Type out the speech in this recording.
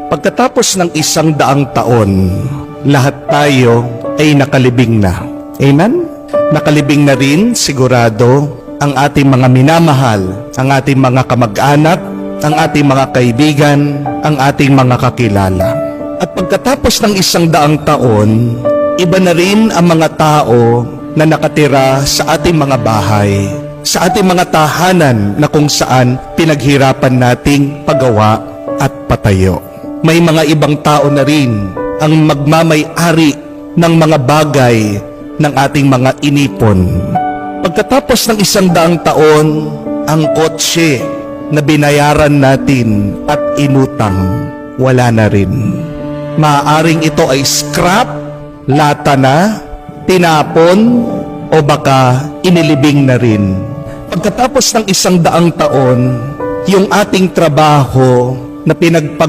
Pagkatapos ng 100 taon, lahat tayo ay nakalibing na. Amen? Nakalibing na rin, sigurado, ang ating mga minamahal, ang ating mga kamag-anak, ang ating mga kaibigan, ang ating mga kakilala. At pagkatapos ng 100 taon, iba na rin ang mga tao na nakatira sa ating mga bahay, sa ating mga tahanan na kung saan pinaghirapan nating pagawa at patayo. May mga ibang tao na rin ang magmamay-ari ng mga bagay ng ating mga inipon. Pagkatapos ng 100 taon, ang kotse na binayaran natin at inutang, wala na rin. Maaaring ito ay scrap, lata na, tinapon, o baka inilibing na rin. Pagkatapos ng 100 taon, yung ating trabaho na pinagpagod